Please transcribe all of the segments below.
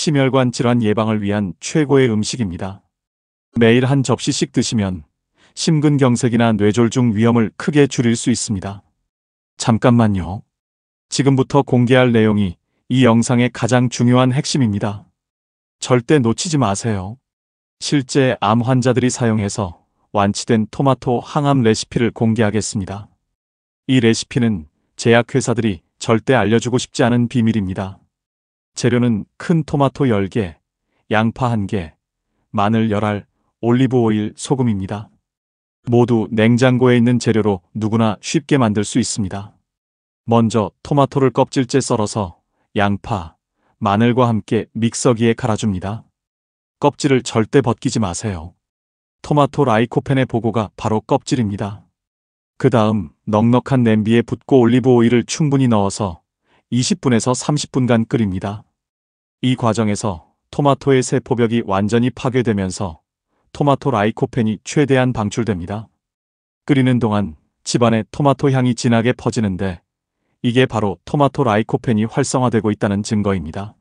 심혈관 질환 예방을 위한 최고의 음식입니다. 매일 한 접시씩 드시면 심근경색이나 뇌졸중 위험을 크게 줄일 수 있습니다. 잠깐만요. 지금부터 공개할 내용이 이 영상의 가장 중요한 핵심입니다. 절대 놓치지 마세요. 실제 암 환자들이 사용해서 완치된 토마토 항암 레시피를 공개하겠습니다. 이 레시피는 제약회사들이 절대 알려주고 싶지 않은 비밀입니다. 재료는 큰 토마토 10개, 양파 1개, 마늘 10알, 올리브 오일, 소금입니다. 모두 냉장고에 있는 재료로 누구나 쉽게 만들 수 있습니다. 먼저 토마토를 껍질째 썰어서 양파, 마늘과 함께 믹서기에 갈아줍니다. 껍질을 절대 벗기지 마세요. 토마토 라이코펜의 보고가 바로 껍질입니다. 그 다음 넉넉한 냄비에 붓고 올리브 오일을 충분히 넣어서 20분에서 30분간 끓입니다. 이 과정에서 토마토의 세포벽이 완전히 파괴되면서 토마토 라이코펜이 최대한 방출됩니다. 끓이는 동안 집안에 토마토 향이 진하게 퍼지는데 이게 바로 토마토 라이코펜이 활성화되고 있다는 증거입니다.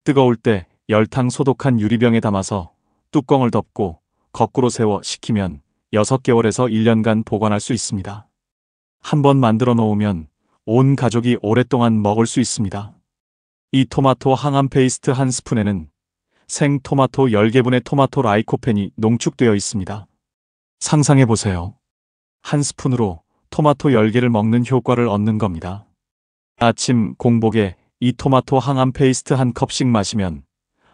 뜨거울 때 열탕 소독한 유리병에 담아서 뚜껑을 덮고 거꾸로 세워 식히면 6개월에서 1년간 보관할 수 있습니다. 한번 만들어 놓으면 온 가족이 오랫동안 먹을 수 있습니다. 이 토마토 항암 페이스트 한 스푼에는 생 토마토 10개분의 토마토 라이코펜이 농축되어 있습니다. 상상해보세요. 한 스푼으로 토마토 10개를 먹는 효과를 얻는 겁니다. 아침 공복에 이 토마토 항암 페이스트 한 컵씩 마시면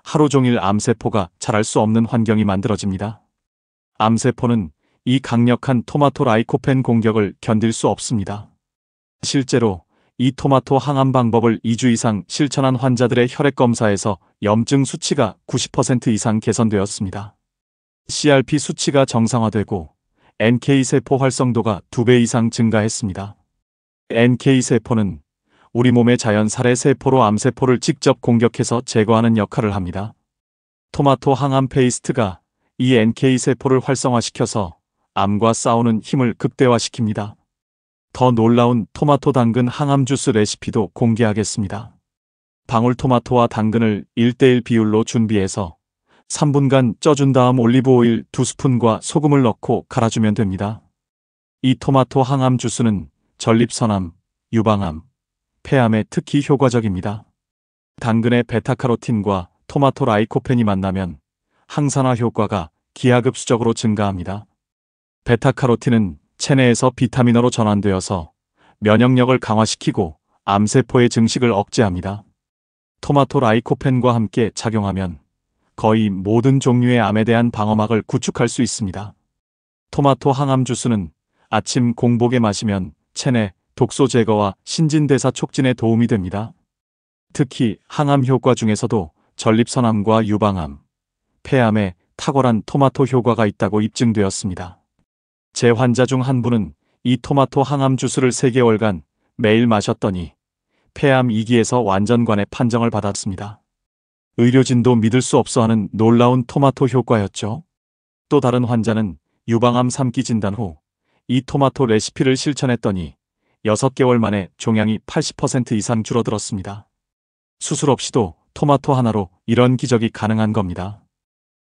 하루 종일 암세포가 자랄 수 없는 환경이 만들어집니다. 암세포는 이 강력한 토마토 라이코펜 공격을 견딜 수 없습니다. 실제로 이 토마토 항암 방법을 2주 이상 실천한 환자들의 혈액 검사에서 염증 수치가 90% 이상 개선되었습니다. CRP 수치가 정상화되고 NK세포 활성도가 2배 이상 증가했습니다. NK세포는 우리 몸의 자연 살해 세포로 암세포를 직접 공격해서 제거하는 역할을 합니다. 토마토 항암 페이스트가 이 NK세포를 활성화시켜서 암과 싸우는 힘을 극대화시킵니다. 더 놀라운 토마토 당근 항암 주스 레시피도 공개하겠습니다. 방울토마토와 당근을 1:1 비율로 준비해서 3분간 쪄준 다음 올리브 오일 2스푼과 소금을 넣고 갈아주면 됩니다. 이 토마토 항암 주스는 전립선암, 유방암, 폐암에 특히 효과적입니다. 당근의 베타카로틴과 토마토 라이코펜이 만나면 항산화 효과가 기하급수적으로 증가합니다. 베타카로틴은 체내에서 비타민으로 전환되어서 면역력을 강화시키고 암세포의 증식을 억제합니다. 토마토 라이코펜과 함께 작용하면 거의 모든 종류의 암에 대한 방어막을 구축할 수 있습니다. 토마토 항암 주스는 아침 공복에 마시면 체내 독소 제거와 신진대사 촉진에 도움이 됩니다. 특히 항암 효과 중에서도 전립선암과 유방암, 폐암에 탁월한 토마토 효과가 있다고 입증되었습니다. 제 환자 중 한 분은 이 토마토 항암 주스를 3개월간 매일 마셨더니 폐암 2기에서 완전관의 판정을 받았습니다. 의료진도 믿을 수 없어하는 놀라운 토마토 효과였죠. 또 다른 환자는 유방암 3기 진단 후 이 토마토 레시피를 실천했더니 6개월 만에 종양이 80% 이상 줄어들었습니다. 수술 없이도 토마토 하나로 이런 기적이 가능한 겁니다.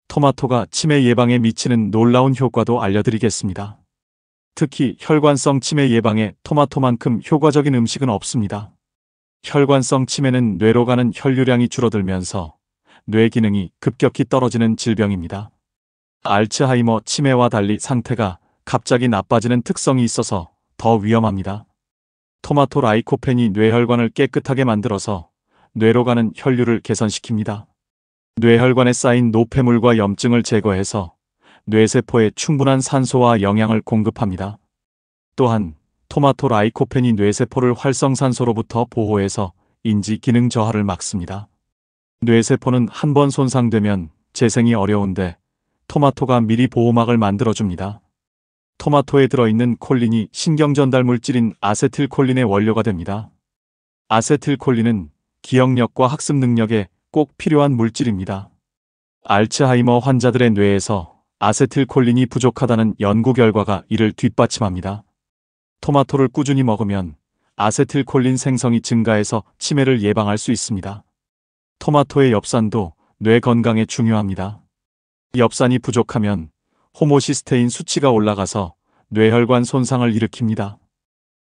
토마토가 치매 예방에 미치는 놀라운 효과도 알려드리겠습니다. 특히 혈관성 치매 예방에 토마토만큼 효과적인 음식은 없습니다. 혈관성 치매는 뇌로 가는 혈류량이 줄어들면서 뇌 기능이 급격히 떨어지는 질병입니다. 알츠하이머 치매와 달리 상태가 갑자기 나빠지는 특성이 있어서 더 위험합니다. 토마토 라이코펜이 뇌혈관을 깨끗하게 만들어서 뇌로 가는 혈류를 개선시킵니다. 뇌혈관에 쌓인 노폐물과 염증을 제거해서 뇌세포에 충분한 산소와 영양을 공급합니다. 또한 토마토 라이코펜이 뇌세포를 활성산소로부터 보호해서 인지 기능 저하를 막습니다. 뇌세포는 한번 손상되면 재생이 어려운데 토마토가 미리 보호막을 만들어줍니다. 토마토에 들어있는 콜린이 신경전달 물질인 아세틸콜린의 원료가 됩니다. 아세틸콜린은 기억력과 학습 능력에 꼭 필요한 물질입니다. 알츠하이머 환자들의 뇌에서 아세틸콜린이 부족하다는 연구 결과가 이를 뒷받침합니다. 토마토를 꾸준히 먹으면 아세틸콜린 생성이 증가해서 치매를 예방할 수 있습니다. 토마토의 엽산도 뇌 건강에 중요합니다. 엽산이 부족하면 호모시스테인 수치가 올라가서 뇌혈관 손상을 일으킵니다.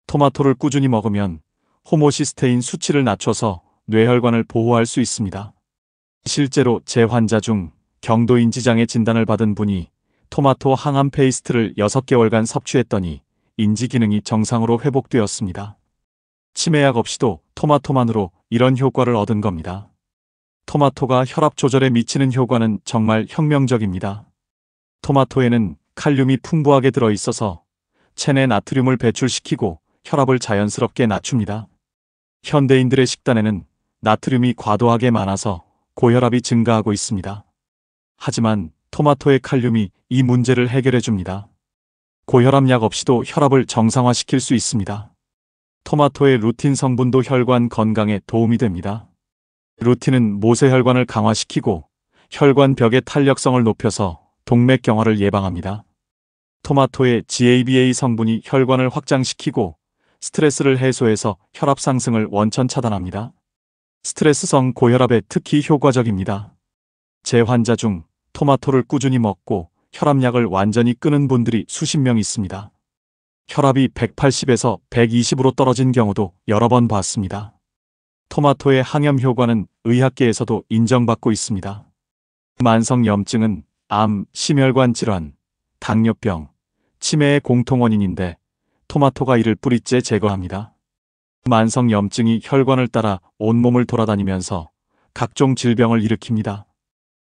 토마토를 꾸준히 먹으면 호모시스테인 수치를 낮춰서 뇌혈관을 보호할 수 있습니다. 실제로 제 환자 중 경도인지장애 진단을 받은 분이 토마토 항암 페이스트를 6개월간 섭취했더니 인지 기능이 정상으로 회복되었습니다. 치매약 없이도 토마토만으로 이런 효과를 얻은 겁니다. 토마토가 혈압 조절에 미치는 효과는 정말 혁명적입니다. 토마토에는 칼륨이 풍부하게 들어있어서 체내 나트륨을 배출시키고 혈압을 자연스럽게 낮춥니다. 현대인들의 식단에는 나트륨이 과도하게 많아서 고혈압이 증가하고 있습니다. 하지만 토마토의 칼륨이 이 문제를 해결해 줍니다. 고혈압약 없이도 혈압을 정상화시킬 수 있습니다. 토마토의 루틴 성분도 혈관 건강에 도움이 됩니다. 루틴은 모세혈관을 강화시키고 혈관벽의 탄력성을 높여서 동맥경화를 예방합니다. 토마토의 GABA 성분이 혈관을 확장시키고 스트레스를 해소해서 혈압 상승을 원천 차단합니다. 스트레스성 고혈압에 특히 효과적입니다. 제 환자 중 토마토를 꾸준히 먹고 혈압약을 완전히 끊은 분들이 수십 명 있습니다. 혈압이 180에서 120으로 떨어진 경우도 여러 번 봤습니다. 토마토의 항염 효과는 의학계에서도 인정받고 있습니다. 만성염증은 암, 심혈관 질환, 당뇨병, 치매의 공통원인인데 토마토가 이를 뿌리째 제거합니다. 만성염증이 혈관을 따라 온몸을 돌아다니면서 각종 질병을 일으킵니다.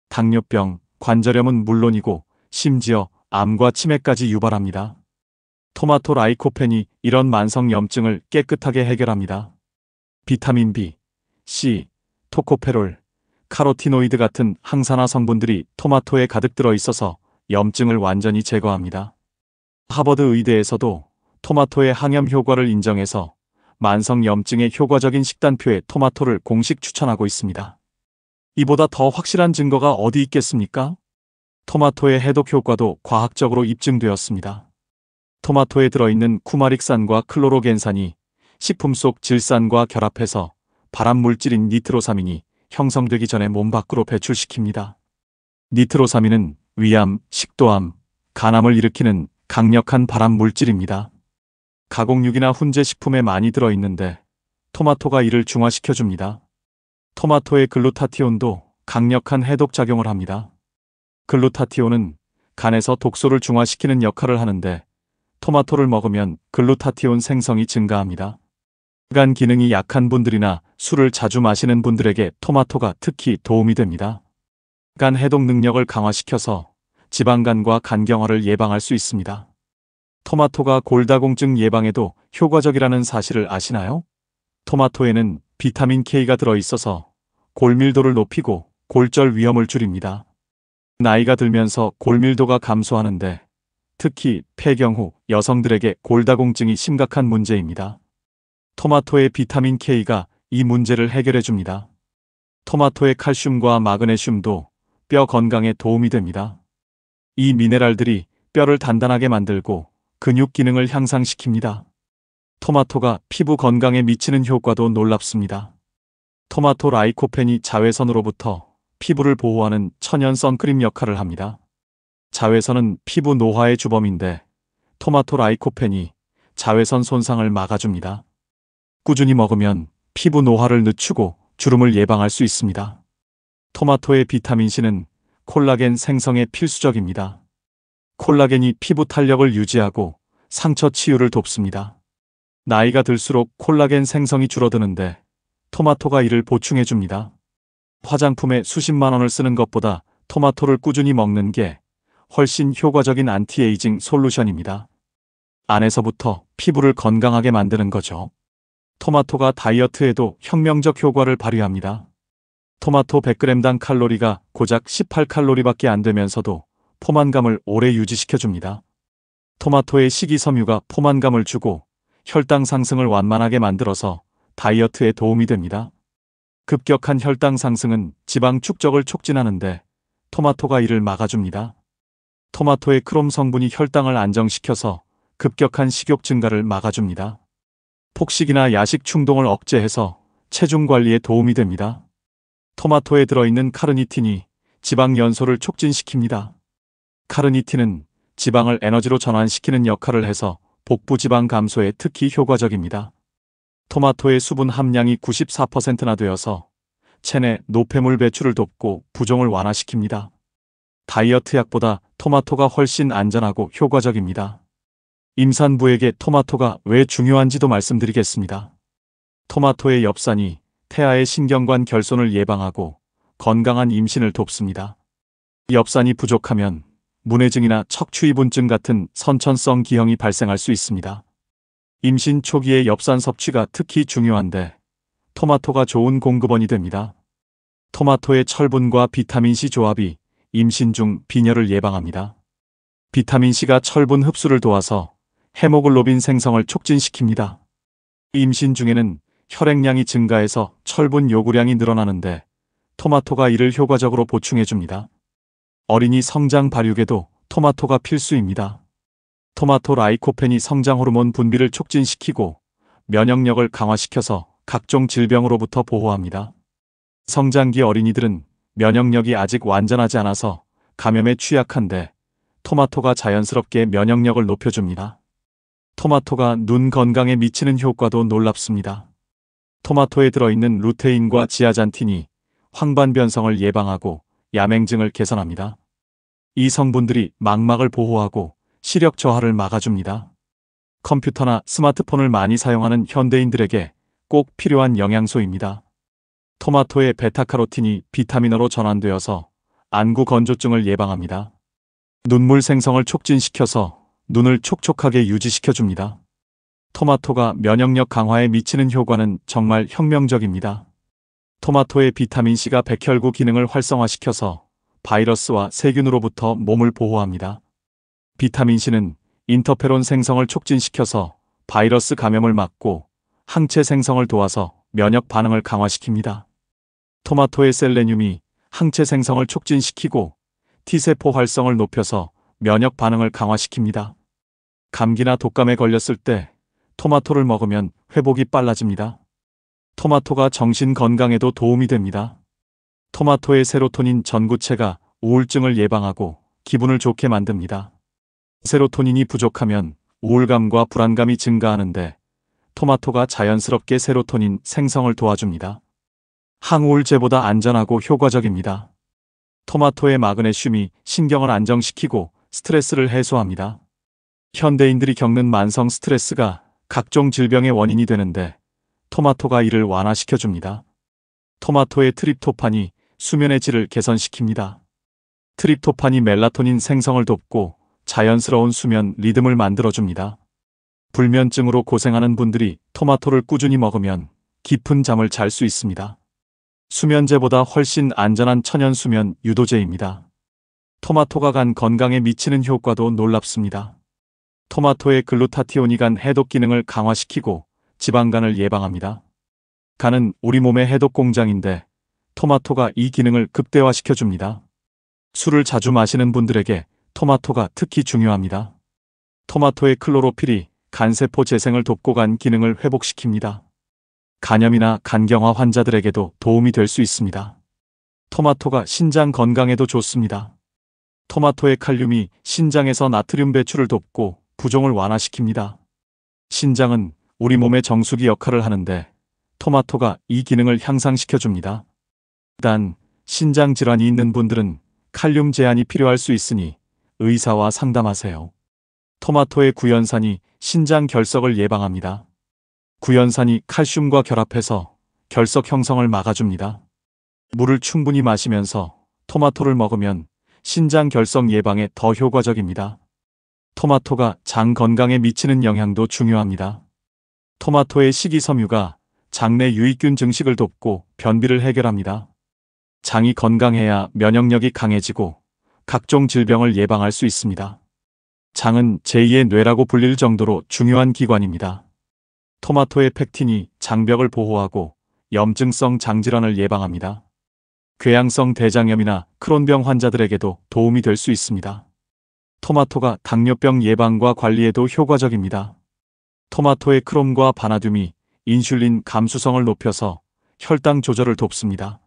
당뇨병, 관절염은 물론이고 심지어 암과 치매까지 유발합니다. 토마토 라이코펜이 이런 만성염증을 깨끗하게 해결합니다. 비타민 B, C, 토코페롤, 카로티노이드 같은 항산화 성분들이 토마토에 가득 들어 있어서 염증을 완전히 제거합니다. 하버드 의대에서도 토마토의 항염 효과를 인정해서 만성염증에 효과적인 식단표에 토마토를 공식 추천하고 있습니다. 이보다 더 확실한 증거가 어디 있겠습니까? 토마토의 해독 효과도 과학적으로 입증되었습니다. 토마토에 들어있는 쿠마릭산과 클로로겐산이 식품 속 질산과 결합해서 발암물질인 니트로사민이 형성되기 전에 몸 밖으로 배출시킵니다. 니트로사민은 위암, 식도암, 간암을 일으키는 강력한 발암물질입니다. 가공육이나 훈제 식품에 많이 들어있는데 토마토가 이를 중화시켜줍니다. 토마토의 글루타티온도 강력한 해독작용을 합니다. 글루타티온은 간에서 독소를 중화시키는 역할을 하는데 토마토를 먹으면 글루타티온 생성이 증가합니다. 간 기능이 약한 분들이나 술을 자주 마시는 분들에게 토마토가 특히 도움이 됩니다. 간 해독 능력을 강화시켜서 지방간과 간경화를 예방할 수 있습니다. 토마토가 골다공증 예방에도 효과적이라는 사실을 아시나요? 토마토에는 비타민 K가 들어있어서 골밀도를 높이고 골절 위험을 줄입니다. 나이가 들면서 골밀도가 감소하는데 특히 폐경 후 여성들에게 골다공증이 심각한 문제입니다. 토마토의 비타민 K가 이 문제를 해결해 줍니다. 토마토의 칼슘과 마그네슘도 뼈 건강에 도움이 됩니다. 이 미네랄들이 뼈를 단단하게 만들고 근육 기능을 향상시킵니다. 토마토가 피부 건강에 미치는 효과도 놀랍습니다. 토마토 라이코펜이 자외선으로부터 피부를 보호하는 천연 선크림 역할을 합니다. 자외선은 피부 노화의 주범인데 토마토 라이코펜이 자외선 손상을 막아줍니다. 꾸준히 먹으면 피부 노화를 늦추고 주름을 예방할 수 있습니다. 토마토의 비타민C는 콜라겐 생성에 필수적입니다. 콜라겐이 피부 탄력을 유지하고 상처 치유를 돕습니다. 나이가 들수록 콜라겐 생성이 줄어드는데 토마토가 이를 보충해줍니다. 화장품에 수십만 원을 쓰는 것보다 토마토를 꾸준히 먹는 게 훨씬 효과적인 안티에이징 솔루션입니다. 안에서부터 피부를 건강하게 만드는 거죠. 토마토가 다이어트에도 혁명적 효과를 발휘합니다. 토마토 100g당 칼로리가 고작 18칼로리밖에 안 되면서도 포만감을 오래 유지시켜줍니다. 토마토의 식이섬유가 포만감을 주고 혈당 상승을 완만하게 만들어서 다이어트에 도움이 됩니다. 급격한 혈당 상승은 지방 축적을 촉진하는데 토마토가 이를 막아줍니다. 토마토의 크롬 성분이 혈당을 안정시켜서 급격한 식욕 증가를 막아줍니다. 폭식이나 야식 충동을 억제해서 체중 관리에 도움이 됩니다. 토마토에 들어있는 카르니틴이 지방 연소를 촉진시킵니다. 카르니틴은 지방을 에너지로 전환시키는 역할을 해서 복부 지방 감소에 특히 효과적입니다. 토마토의 수분 함량이 94%나 되어서 체내 노폐물 배출을 돕고 부종을 완화시킵니다. 다이어트 약보다 토마토가 훨씬 안전하고 효과적입니다. 임산부에게 토마토가 왜 중요한지도 말씀드리겠습니다. 토마토의 엽산이 태아의 신경관 결손을 예방하고 건강한 임신을 돕습니다. 엽산이 부족하면 문해증이나 척추이분증 같은 선천성 기형이 발생할 수 있습니다. 임신 초기의 엽산 섭취가 특히 중요한데 토마토가 좋은 공급원이 됩니다. 토마토의 철분과 비타민C 조합이 임신 중 빈혈을 예방합니다. 비타민C가 철분 흡수를 도와서 헤모글로빈 생성을 촉진시킵니다. 임신 중에는 혈액량이 증가해서 철분 요구량이 늘어나는데 토마토가 이를 효과적으로 보충해줍니다. 어린이 성장 발육에도 토마토가 필수입니다. 토마토 라이코펜이 성장 호르몬 분비를 촉진시키고 면역력을 강화시켜서 각종 질병으로부터 보호합니다. 성장기 어린이들은 면역력이 아직 완전하지 않아서 감염에 취약한데 토마토가 자연스럽게 면역력을 높여줍니다. 토마토가 눈 건강에 미치는 효과도 놀랍습니다. 토마토에 들어있는 루테인과 지아잔틴이 황반 변성을 예방하고 야맹증을 개선합니다. 이 성분들이 망막을 보호하고 시력 저하를 막아줍니다. 컴퓨터나 스마트폰을 많이 사용하는 현대인들에게 꼭 필요한 영양소입니다. 토마토의 베타카로틴이 비타민으로 전환되어서 안구 건조증을 예방합니다. 눈물 생성을 촉진시켜서 눈을 촉촉하게 유지시켜줍니다. 토마토가 면역력 강화에 미치는 효과는 정말 혁명적입니다. 토마토의 비타민C가 백혈구 기능을 활성화시켜서 바이러스와 세균으로부터 몸을 보호합니다. 비타민C는 인터페론 생성을 촉진시켜서 바이러스 감염을 막고 항체 생성을 도와서 면역 반응을 강화시킵니다. 토마토의 셀레늄이 항체 생성을 촉진시키고 T세포 활성을 높여서 면역 반응을 강화시킵니다. 감기나 독감에 걸렸을 때 토마토를 먹으면 회복이 빨라집니다. 토마토가 정신 건강에도 도움이 됩니다. 토마토의 세로토닌 전구체가 우울증을 예방하고 기분을 좋게 만듭니다. 세로토닌이 부족하면 우울감과 불안감이 증가하는데 토마토가 자연스럽게 세로토닌 생성을 도와줍니다. 항우울제보다 안전하고 효과적입니다. 토마토의 마그네슘이 신경을 안정시키고 스트레스를 해소합니다. 현대인들이 겪는 만성 스트레스가 각종 질병의 원인이 되는데 토마토가 이를 완화시켜줍니다. 토마토의 트립토판이 수면의 질을 개선시킵니다. 트립토판이 멜라토닌 생성을 돕고 자연스러운 수면 리듬을 만들어줍니다. 불면증으로 고생하는 분들이 토마토를 꾸준히 먹으면 깊은 잠을 잘 수 있습니다. 수면제보다 훨씬 안전한 천연 수면 유도제입니다. 토마토가 간 건강에 미치는 효과도 놀랍습니다. 토마토의 글루타티온이 간 해독 기능을 강화시키고 지방간을 예방합니다. 간은 우리 몸의 해독 공장인데 토마토가 이 기능을 극대화시켜줍니다. 술을 자주 마시는 분들에게 토마토가 특히 중요합니다. 토마토의 클로로필이 간세포 재생을 돕고 간 기능을 회복시킵니다. 간염이나 간경화 환자들에게도 도움이 될 수 있습니다. 토마토가 신장 건강에도 좋습니다. 토마토의 칼륨이 신장에서 나트륨 배출을 돕고 부종을 완화시킵니다. 신장은 우리 몸의 정수기 역할을 하는데 토마토가 이 기능을 향상시켜줍니다. 단, 신장 질환이 있는 분들은 칼륨 제한이 필요할 수 있으니 의사와 상담하세요. 토마토의 구연산이 신장 결석을 예방합니다. 구연산이 칼슘과 결합해서 결석 형성을 막아줍니다. 물을 충분히 마시면서 토마토를 먹으면 신장 결석 예방에 더 효과적입니다. 토마토가 장 건강에 미치는 영향도 중요합니다. 토마토의 식이섬유가 장내 유익균 증식을 돕고 변비를 해결합니다. 장이 건강해야 면역력이 강해지고 각종 질병을 예방할 수 있습니다. 장은 제2의 뇌라고 불릴 정도로 중요한 기관입니다. 토마토의 팩틴이 장벽을 보호하고 염증성 장질환을 예방합니다. 궤양성 대장염이나 크론병 환자들에게도 도움이 될 수 있습니다. 토마토가 당뇨병 예방과 관리에도 효과적입니다. 토마토의 크롬과 바나듐이 인슐린 감수성을 높여서 혈당 조절을 돕습니다.